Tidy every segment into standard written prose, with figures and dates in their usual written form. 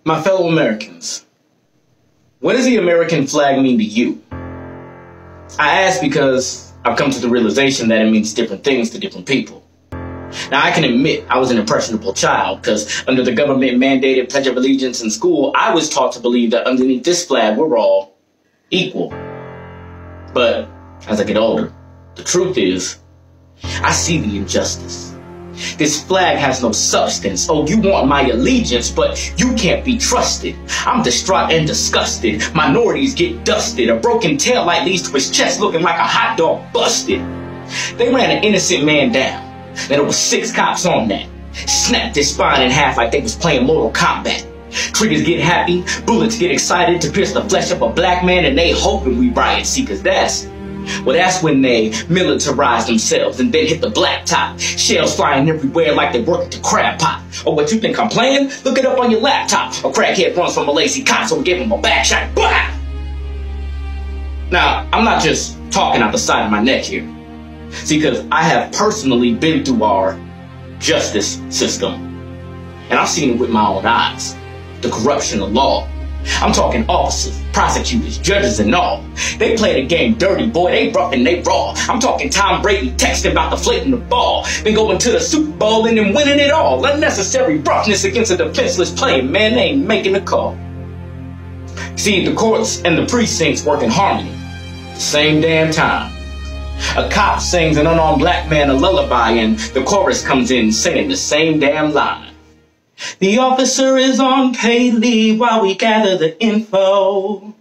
My fellow Americans, what does the American flag mean to you? I ask because I've come to the realization that it means different things to different people. Now, I can admit I was an impressionable child because under the government-mandated Pledge of Allegiance in school, I was taught to believe that underneath this flag, we're all equal. But as I get older, the truth is, I see the injustice. This flag has no substance. Oh, you want my allegiance, but you can't be trusted. I'm distraught and disgusted. Minorities get dusted. A broken taillight leads to his chest looking like a hot dog busted. They ran an innocent man down. Then there was 6 cops on that. Snapped his spine in half like they was playing Mortal Kombat. Triggers get happy, bullets get excited to pierce the flesh of a black man, and they hoping we riot. See, cause that's when they militarize themselves and then hit the blacktop. Shells flying everywhere like they work at the crab pot. Oh, what you think I'm playing? Look it up on your laptop. A crackhead runs from a lazy cop, so we give him a back shot. Bah! Now, I'm not just talking out the side of my neck here. See, because I have personally been through our justice system. And I've seen it with my own eyes. The corruption of law. I'm talking officers, prosecutors, judges, and all. They play the game dirty, boy. They rough and they raw. I'm talking Tom Brady texting about deflating the ball, then going to the Super Bowl and then winning it all. Unnecessary roughness against a defenseless player, man. They ain't making the call. See, the courts and the precincts work in harmony. Same damn time. A cop sings an unarmed black man a lullaby, and the chorus comes in singing the same damn line. The officer is on paid leave while we gather the info.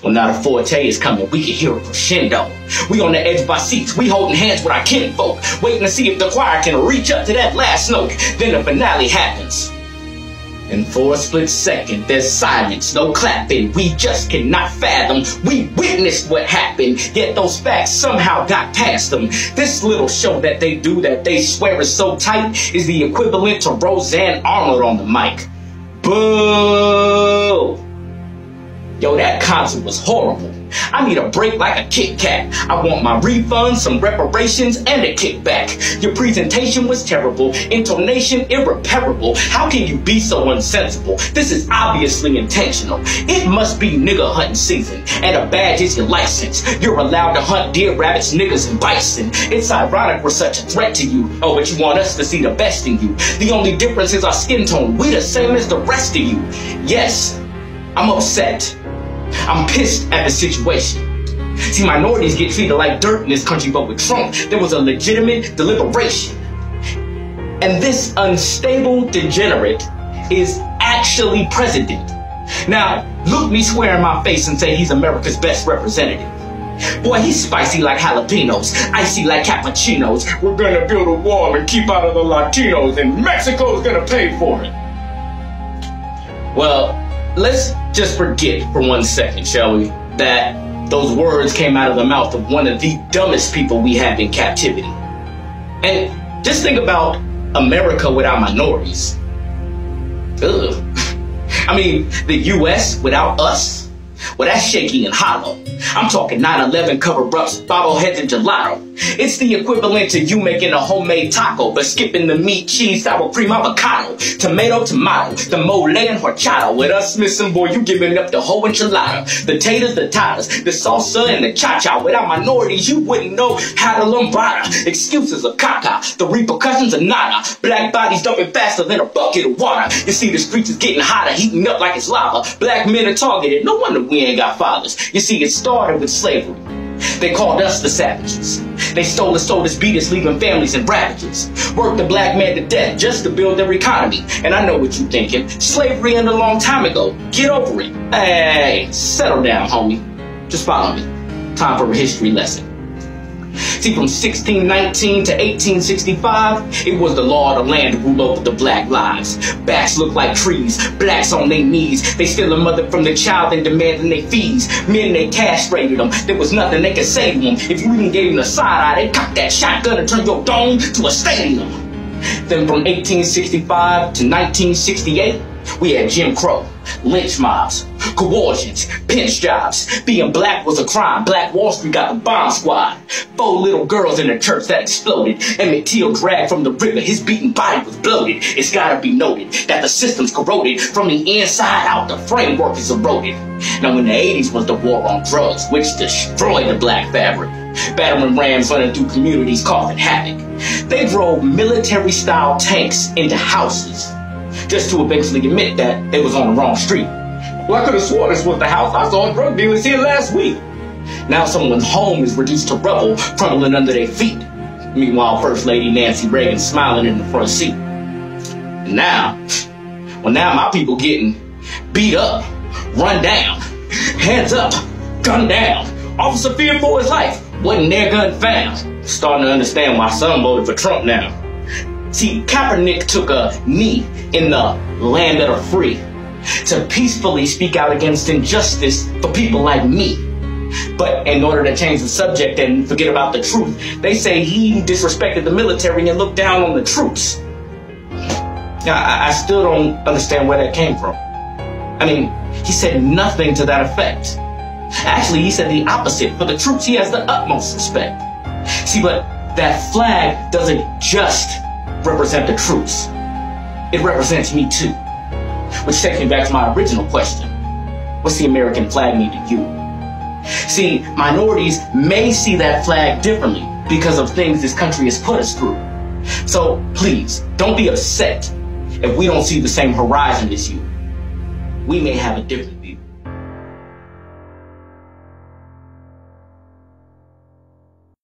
Well, now the forte is coming, we can hear a crescendo. We on the edge of our seats, we holding hands with our kinfolk, waiting to see if the choir can reach up to that last note. Then the finale happens. And for a split second, there's silence, no clapping. We just cannot fathom. We witnessed what happened, yet those facts somehow got past them. This little show that they do that they swear is so tight is the equivalent to Roseanne Arnold on the mic. Boo! Yo, that concert was horrible. I need a break like a Kit Kat. I want my refund, some reparations, and a kickback. Your presentation was terrible. Intonation irreparable. How can you be so unsensible? This is obviously intentional. It must be nigga hunting season, and a badge is your license. You're allowed to hunt deer, rabbits, niggas, and bison. It's ironic we're such a threat to you. Oh, but you want us to see the best in you. The only difference is our skin tone. We the same as the rest of you. Yes, I'm upset. I'm pissed at the situation. See, minorities get treated like dirt in this country, but with Trump, there was a legitimate deliberation. And this unstable degenerate is actually president. Now, look me square in my face and say he's America's best representative. Boy, he's spicy like jalapenos, icy like cappuccinos. We're gonna build a wall and keep out of the Latinos, and Mexico's gonna pay for it. Well, let's just forget for 1 second, shall we, that those words came out of the mouth of one of the dumbest people we have in captivity. And just think about America without minorities. Ugh. I mean, the U.S. without us? Well, that's shaky and hollow. I'm talking 9/11 cover-ups, bobbleheads, and gelato. It's the equivalent to you making a homemade taco, but skipping the meat, cheese, sour cream, avocado, tomato, the mole and horchata. With us missing, boy, you giving up the whole enchilada. The taters, the tatas, the salsa, and the cha-cha. Without minorities, you wouldn't know how to lambada. Excuses are caca, the repercussions are nada. Black bodies dumping faster than a bucket of water. You see, the streets is getting hotter, heating up like it's lava. Black men are targeted, no wonder we ain't got fathers. You see, it started with slavery. They called us the savages. They stole us, sold us, beat us, leaving families in ravages. Worked the black man to death just to build their economy. And I know what you're thinking. Slavery ended a long time ago. Get over it. Hey, settle down, homie. Just follow me. Time for a history lesson. See, from 1619 to 1865, it was the law of the land to rule over the black lives. Backs look like trees, blacks on their knees. They steal a mother from the child and demanding their fees. Men, they castrated them. There was nothing they could say to them. If you even gave them a side eye, they cocked that shotgun and turned your dome to a stadium. Then from 1865 to 1968, we had Jim Crow. Lynch mobs, coercions, pinch jobs. Being black was a crime. Black Wall Street got the bomb squad. 4 little girls in a church that exploded. Emmett Till dragged from the river. His beaten body was bloated. It's gotta be noted that the system's corroded. From the inside out, the framework is eroded. Now in the 80s was the war on drugs, which destroyed the black fabric. Battering rams running through communities causing havoc. They drove military-style tanks into houses, just to eventually admit that they was on the wrong street. Well, I could have sworn this was the house I saw drug dealers here last week. Now someone's home is reduced to rubble, crumbling under their feet. Meanwhile, First Lady Nancy Reagan smiling in the front seat. And now my people getting beat up, run down, hands up, gunned down. Officer feared for his life, wasn't their gun found. Starting to understand why some voted for Trump now. See, Kaepernick took a knee in the land of the free to peacefully speak out against injustice for people like me. But in order to change the subject and forget about the truth, they say he disrespected the military and looked down on the troops. Now, I still don't understand where that came from. I mean, he said nothing to that effect. Actually, he said the opposite. For the troops, he has the utmost respect. See, but that flag doesn't just represent the troops. It represents me too. Which takes me back to my original question. What's the American flag mean to you? See, minorities may see that flag differently because of things this country has put us through. So please, don't be upset if we don't see the same horizon as you. We may have a different